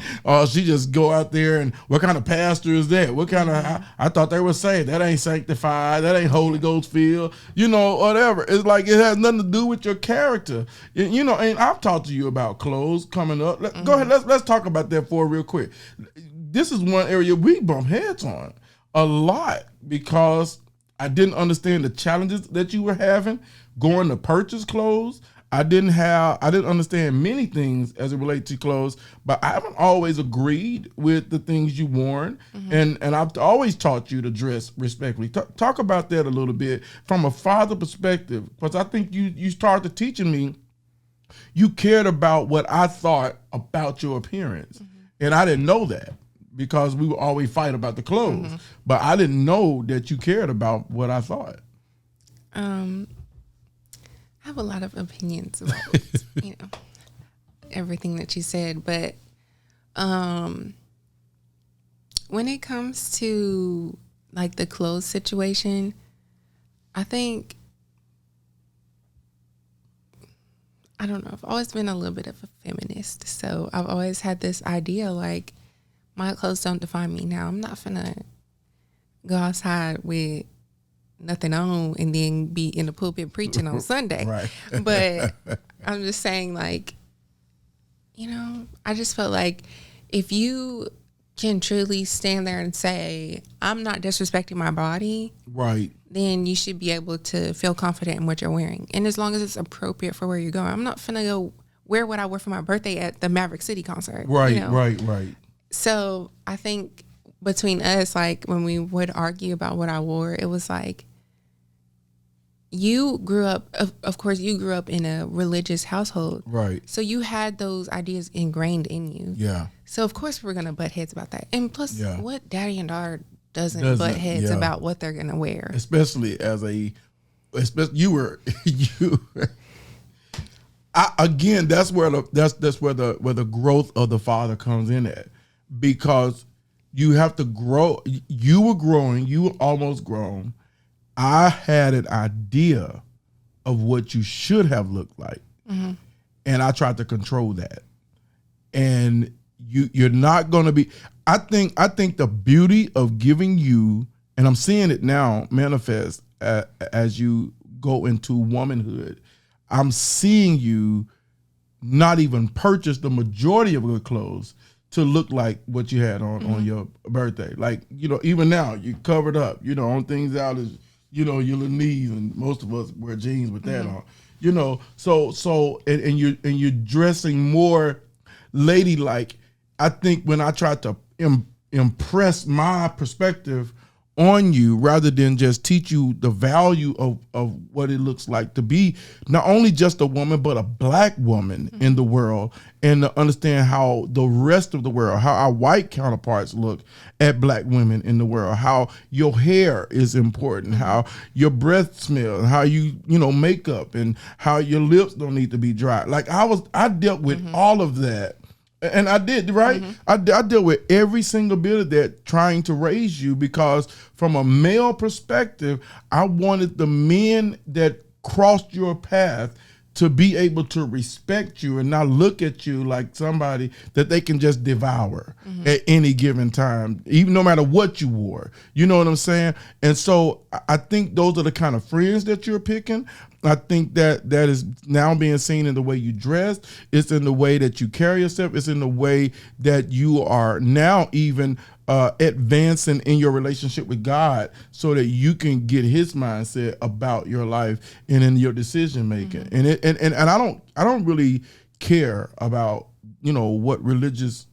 S1: she just go out there, and what kind of pastor is that? What kind of, I thought they were saved. That ain't sanctified. That ain't Holy Ghost filled. Whatever. It's like it has nothing to do with your character. And I've talked to you about clothes coming up. Go ahead. Let's talk about that for real quick. This is one area we bump heads on a lot, because I didn't understand the challenges that you were having going to purchase clothes. I didn't understand many things as it relates to clothes, but I haven't always agreed with the things you worn, and I've always taught you to dress respectfully. Talk about that a little bit from a father perspective, because I think you started teaching me you cared about what I thought about your appearance, and I didn't know that, because we would always fight about the clothes, but I didn't know that you cared about what I thought.
S2: I have a lot of opinions about everything that you said, but when it comes to like the clothes situation, I think, I don't know, I've always been a little bit of a feminist, so I've always had this idea like my clothes don't define me. Now, I'm not finna go outside with nothing on and then be in the pulpit preaching on Sunday.
S1: Right.
S2: But I'm just saying, like, I just felt like if you can truly stand there and say, I'm not disrespecting my body,
S1: right, then
S2: you should be able to feel confident in what you're wearing. And as long as it's appropriate for where you're going, I'm not finna go wear what I wore for my birthday at the Maverick City concert.
S1: Right, right.
S2: So I think between us, like when we would argue about what I wore, it was like, you grew up, of course, you grew up in a religious household.
S1: Right.
S2: So you had those ideas ingrained in you.
S1: Yeah.
S2: So of course we're going to butt heads about that. And plus, what daddy and daughter doesn't butt heads about what they're going to wear?
S1: Especially again, that's where the growth of the father comes in at, because you have to grow. You were growing. You were almost grown. I had an idea of what you should have looked like, and I tried to control that. And you're not going to be. I think the beauty of giving you, and I'm seeing it now manifest as you go into womanhood. I'm seeing you not even purchase the majority of your clothes to look like what you had on your birthday. Like, even now you covered up, on things out is, your little knees, and most of us wear jeans with that on, so you're dressing more ladylike. I think when I tried to impress my perspective on you rather than just teach you the value of what it looks like to be not only just a woman, but a black woman in the world, and to understand how the rest of the world, how our white counterparts look at black women in the world, how your hair is important, how your breath smells, how makeup, and how your lips don't need to be dry. Like I dealt with all of that. And I did, right? I dealt with every single bit of that trying to raise you, because from a male perspective, I wanted the men that crossed your path to be able to respect you and not look at you like somebody that they can just devour at any given time, even no matter what you wore. You know what I'm saying? And so I think those are the kind of friends that you're picking. I think that is now being seen in the way you dress. It's in the way that you carry yourself. It's in the way that you are now even advancing in your relationship with God, so that you can get His mindset about your life and in your decision making. And I don't really care about what religious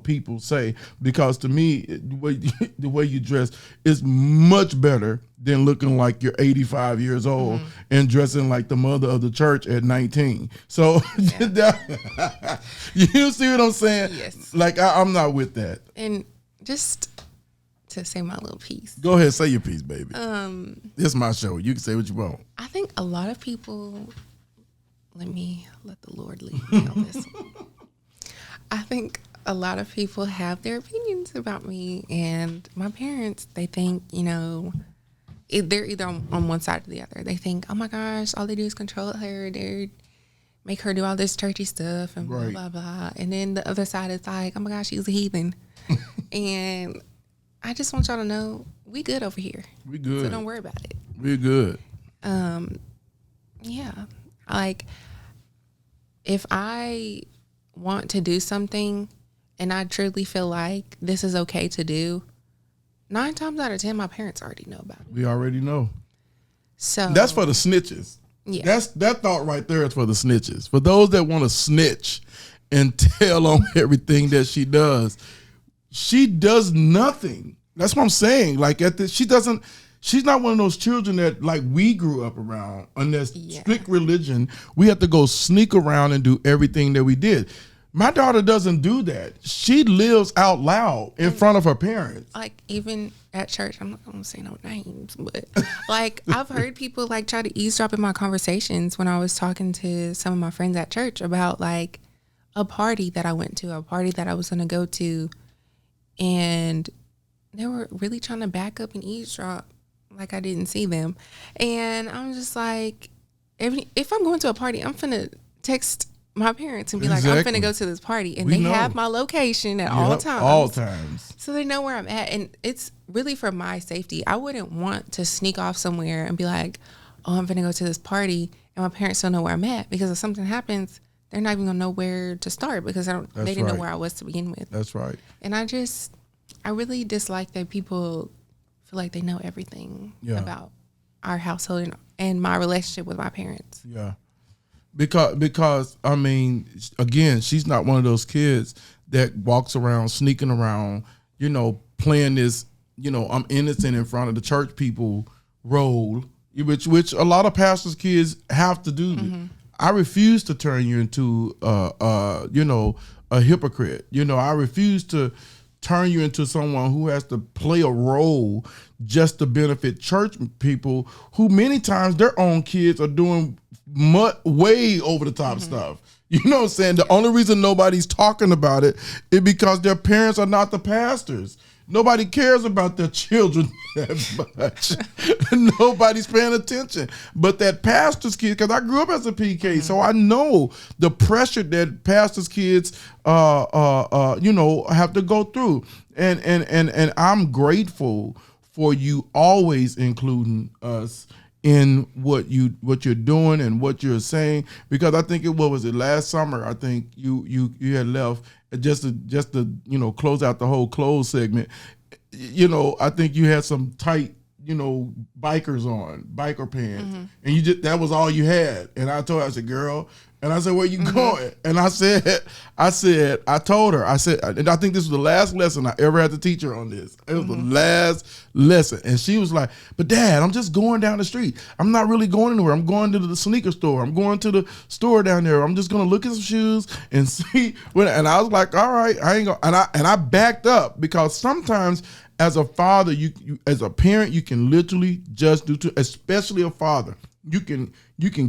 S1: people say, because to me the way you dress is much better than looking like you're 85 years old and dressing like the mother of the church at 19. So you see what I'm saying?
S2: Yes.
S1: Like I'm not with that.
S2: And just to say my little piece.
S1: Go ahead, say your piece, baby. This is my show. You can say what you want.
S2: I think a lot of people, let the Lord lead me on this one. I think a lot of people have their opinions about me, and my parents, they think, they're either on one side or the other. They think, oh my gosh, all they do is control her. They make her do all this churchy stuff and blah, blah, blah. And then the other side is like, oh my gosh, she's a heathen. And I just want y'all to know, we good over here.
S1: We good.
S2: So don't worry about it.
S1: We good.
S2: Yeah. Like, if I want to do something and I truly feel like this is okay to do, 9 times out of 10, my parents already know about it.
S1: We already know.
S2: So
S1: that's for the snitches.
S2: Yeah.
S1: That thought right there is for the snitches. For those that want to snitch and tell on everything that she does nothing. That's what I'm saying. Like she's not one of those children that like we grew up around. Unless strict religion, we have to go sneak around and do everything that we did. My daughter doesn't do that. She lives out loud in front of her parents.
S2: Like, even at church, I'm not going to say no names, but like, I've heard people like try to eavesdrop in my conversations when I was talking to some of my friends at church about like a party that I went to, a party that I was going to go to. And they were really trying to back up and eavesdrop like I didn't see them. And I'm just like, if I'm going to a party, I'm finna text my parents and be like, I'm finna go to this party. And they have my location at all times.
S1: All times.
S2: So they know where I'm at. And it's really for my safety. I wouldn't want to sneak off somewhere and be like, oh, I'm finna go to this party, and my parents don't know where I'm at, because if something happens, they're not even gonna know where to start, because they didn't know where I was to begin with.
S1: That's right.
S2: And I really dislike that people feel like they know everything about our household and my relationship with my parents.
S1: Yeah. Because I mean, again, she's not one of those kids that walks around sneaking around, playing this, I'm innocent in front of the church people role, which a lot of pastors' kids have to do. I refuse to turn you into a hypocrite. I refuse to turn you into someone who has to play a role just to benefit church people, who many times their own kids are doing way over the top stuff. You know what I'm saying? The only reason nobody's talking about it is because their parents are not the pastors. Nobody cares about their children that much. Nobody's paying attention. But that pastor's kid, because I grew up as a PK, so I know the pressure that pastor's kids, have to go through. And I'm grateful for you always including us in what you're doing and what you're saying, because I think last summer, I think you had left just to close out the whole close segment. I think you had some tight biker pants, and that was all you had. And I told her, I said, girl, And I said, where you going? And I told her, and I think this was the last lesson I ever had to teach her on this. It was the last lesson. And she was like, but Dad, I'm just going down the street. I'm not really going anywhere. I'm going to the sneaker store. I'm going to the store down there. I'm just going to look at some shoes and see. And I was like, all right, I ain't going. And I backed up because sometimes as a father, you as a parent, you can literally just especially a father, you can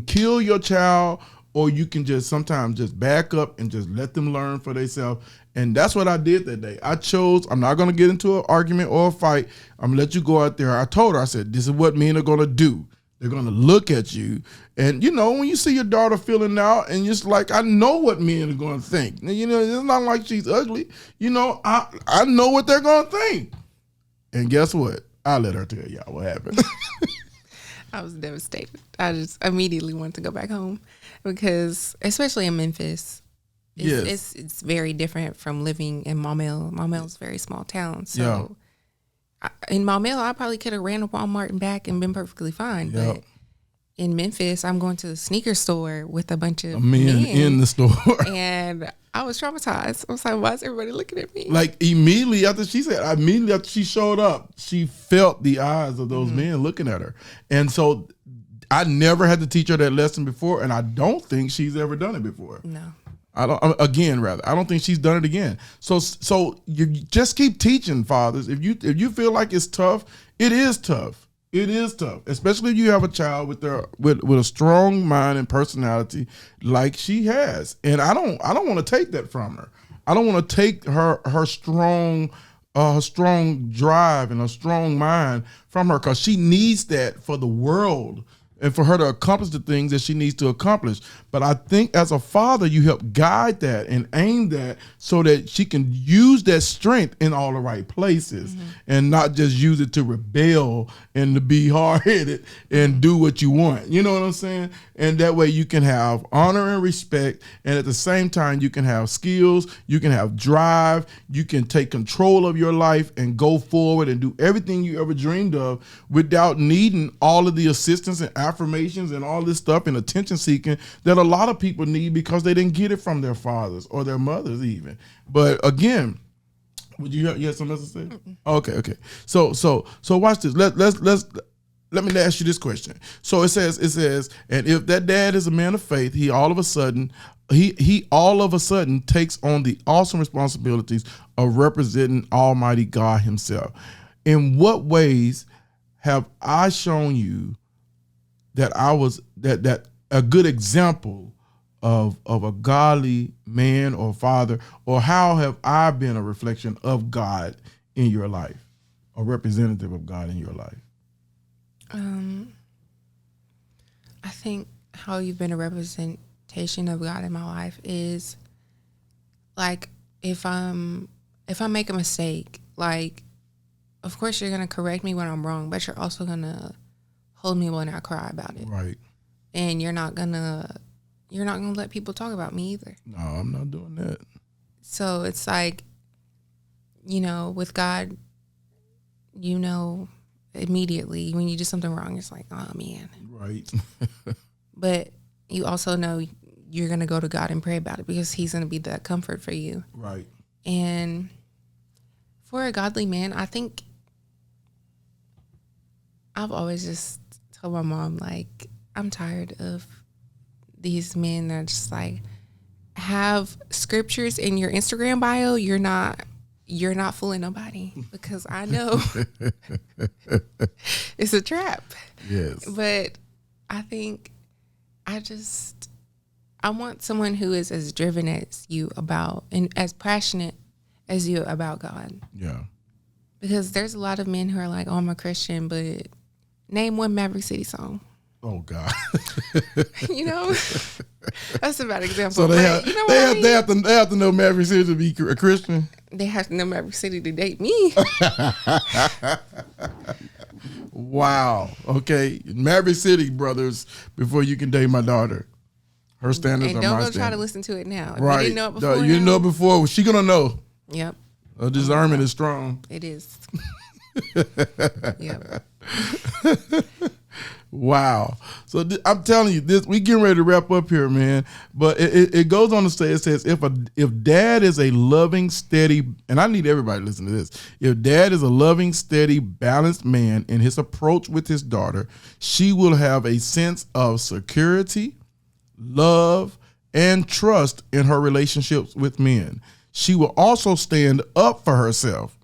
S1: kill your child. Or you can just sometimes just back up and just let them learn for themselves. And that's what I did that day. I'm not going to get into an argument or a fight. I'm going to let you go out there. I told her, I said, this is what men are going to do. They're going to look at you. And, when you see your daughter feeling out and just like, I know what men are going to think. It's not like she's ugly. I know what they're going to think. And guess what? I let her tell y'all what happened.
S2: I was devastated. I just immediately wanted to go back home because, especially in Memphis, it's very different from living in Maumelle. Maumelle's a very small town. So in Maumelle, I probably could have ran to Walmart and back and been perfectly fine. Yep. But in Memphis, I'm going to the sneaker store with a bunch of men
S1: in the store.
S2: And I was traumatized. I was like, why is everybody looking at me?
S1: Like immediately after she showed up, she felt the eyes of those men looking at her. And so I never had to teach her that lesson before, and I don't think she's ever done it before.
S2: No.
S1: I don't think she's done it again. So you just keep teaching, fathers. If you feel like it's tough, it is tough. It is tough, especially if you have a child with a strong mind and personality like she has. And I don't want to take that from her. I don't want to take her strong drive and her strong mind from her, because she needs that for the world and for her to accomplish the things that she needs to accomplish. But I think as a father, you help guide that and aim that so that she can use that strength in all the right places and not just use it to rebel and to be hard-headed and do what you want. You know what I'm saying? And that way you can have honor and respect, and at the same time you can have skills, you can have drive, you can take control of your life and go forward and do everything you ever dreamed of without needing all of the assistance and affirmations and all this stuff and attention seeking that a lot of people need because they didn't get it from their fathers or their mothers even. But again, would you have something else to say? Okay. So watch this. Let me ask you this question. So it says, and if that dad is a man of faith, he all of a sudden takes on the awesome responsibilities of representing Almighty God himself. In what ways have I shown you that I was that a good example of a godly man or father, or how have I been a reflection of God in your life, a representative of God in your life?
S2: I think how you've been a representation of God in my life is like if I make a mistake, like of course you're gonna correct me when I'm wrong, but you're also gonna hold me when I cry about it.
S1: Right.
S2: And you're not gonna let people talk about me either.
S1: No, I'm not doing that.
S2: So it's like, with God, immediately when you do something wrong, it's like, oh man.
S1: Right.
S2: But you also know you're gonna go to God and pray about it because he's gonna be that comfort for you.
S1: Right.
S2: And for a godly man, I think I've always just told my mom, like, I'm tired of these men that just like have scriptures in your Instagram bio. You're not fooling nobody, because I know it's a trap.
S1: Yes.
S2: But I think I want someone who is as driven as you about and as passionate as you about God.
S1: Yeah. Because
S2: there's a lot of men who are like, oh, I'm a Christian, but name one Maverick City song.
S1: Oh God.
S2: That's a bad example.
S1: So they have to know Maverick City to be a Christian.
S2: They have to know Maverick City to date me.
S1: Wow. Okay, Maverick City, brothers. Before you can date my daughter, her standards
S2: and
S1: are my
S2: don't go
S1: standards.
S2: try to listen to it now. If
S1: right.
S2: You didn't know it before.
S1: You know before. She gonna know.
S2: Yep.
S1: Her discernment is strong.
S2: It is. Yep.
S1: Wow. So I'm telling you this, we getting ready to wrap up here, man. But it goes on to say, it says, if dad is a loving, steady, and I need everybody to listen to this. If dad is a loving, steady, balanced man in his approach with his daughter, she will have a sense of security, love, and trust in her relationships with men. She will also stand up for herself.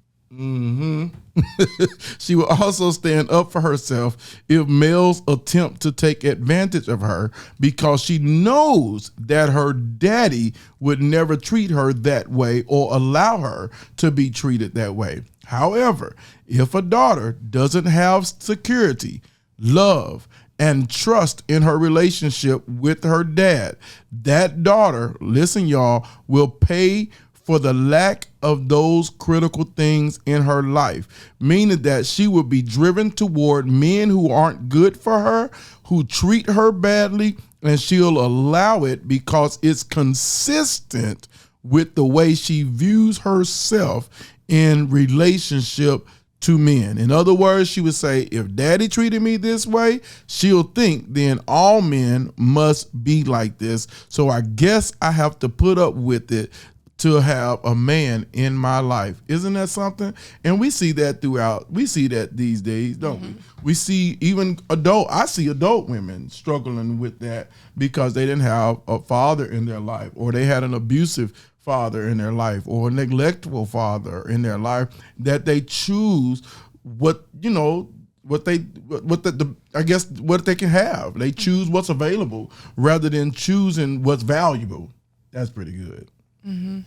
S1: She will also stand up for herself if males attempt to take advantage of her, because she knows that her daddy would never treat her that way or allow her to be treated that way. However, if a daughter doesn't have security, love, and trust in her relationship with her dad, that daughter, listen y'all, will pay for the lack of those critical things in her life, meaning that she will be driven toward men who aren't good for her, who treat her badly, and she'll allow it because it's consistent with the way she views herself in relationship to men. In other words, she would say, if daddy treated me this way, she'll think then all men must be like this. So I guess I have to put up with it to have a man in my life. Isn't that something? And we see that these days, don't we? We see even I see adult women struggling with that because they didn't have a father in their life, or they had an abusive father in their life, or a neglectful father in their life, that they choose what they can have. They choose what's available rather than choosing what's valuable. That's pretty good. Mm-hmm.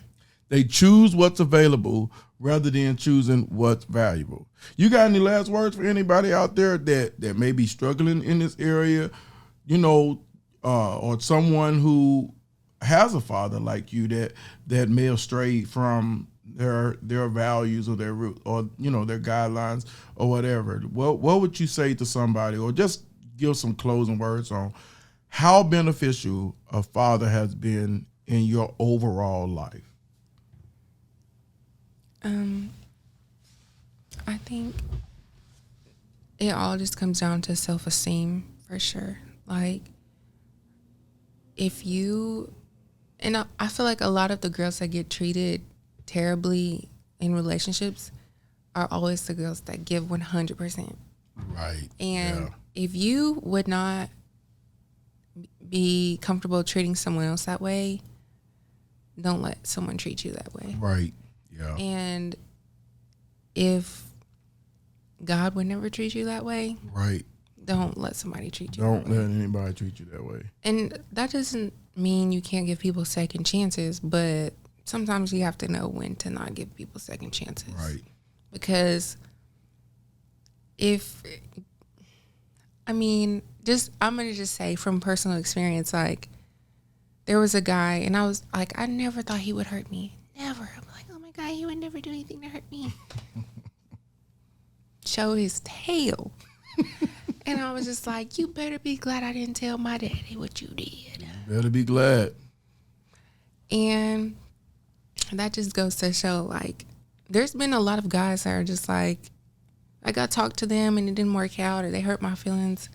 S1: They choose what's available rather than choosing what's valuable. You got any last words for anybody out there that may be struggling in this area, or someone who has a father like you that may have strayed from their values or their root, or their guidelines or whatever? What would you say to somebody, or just give some closing words on how beneficial a father has been in your overall life?
S2: I think it all just comes down to self-esteem, for sure. Like, I feel like a lot of the girls that get treated terribly in relationships are always the girls that give 100%.
S1: Right.
S2: And if you would not be comfortable treating someone else that way, don't let someone treat you that way.
S1: Right. Yeah.
S2: And if God would never treat you that way,
S1: right,
S2: don't let somebody treat you
S1: Don't
S2: that way.
S1: let anybody treat you that way.
S2: And that doesn't mean you can't give people second chances, but sometimes you have to know when to not give people second chances.
S1: Right.
S2: Because I'm going to just say from personal experience, like, there was a guy, and I was like, I never thought he would hurt me. Never. I'm like, oh my God, he would never do anything to hurt me. Show his tail. And I was just like, you better be glad I didn't tell my daddy what you did.
S1: You better be glad.
S2: And that just goes to show, like, there's been a lot of guys that are just like, I got talked to them and it didn't work out, or they hurt my feelings.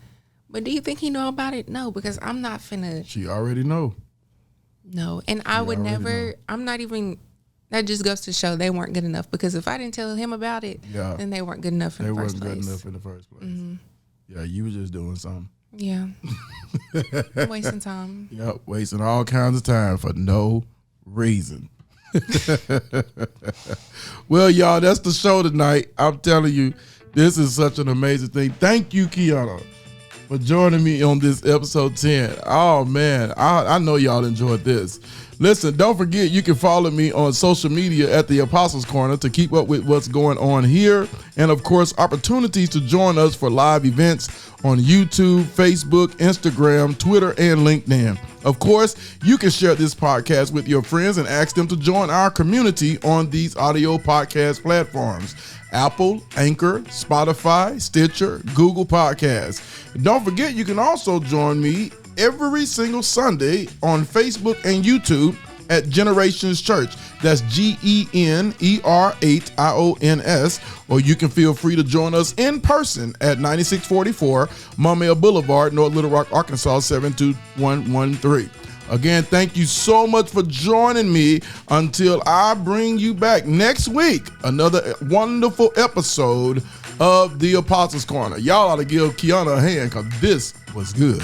S2: But do you think he know about it? No, because I'm not finna.
S1: She already know.
S2: No, and I would never, I'm not even, that just goes to show they weren't good enough, because if I didn't tell him about it, then they weren't good enough in the first place.
S1: They weren't good enough in the first place. Mm-hmm. Yeah, you were just doing something.
S2: Yeah. Wasting time.
S1: Yep, wasting all kinds of time for no reason. Well, y'all, that's the show tonight. I'm telling you, this is such an amazing thing. Thank you, Kianna, for joining me on this episode 10. Oh, man, I know y'all enjoyed this. Listen, don't forget, you can follow me on social media at the Apostles Corner to keep up with what's going on here. And, of course, opportunities to join us for live events on YouTube, Facebook, Instagram, Twitter, and LinkedIn. Of course, you can share this podcast with your friends and ask them to join our community on these audio podcast platforms: Apple, Anchor, Spotify, Stitcher, Google Podcasts. And don't forget, you can also join me every single Sunday on Facebook and YouTube at Generations Church. That's GENER8IONS. Or you can feel free to join us in person at 9644 Maumelle Boulevard, North Little Rock, Arkansas, 72113. Again, thank you so much for joining me until I bring you back next week. Another wonderful episode of the Apostles Corner. Y'all ought to give Kianna a hand because this was good.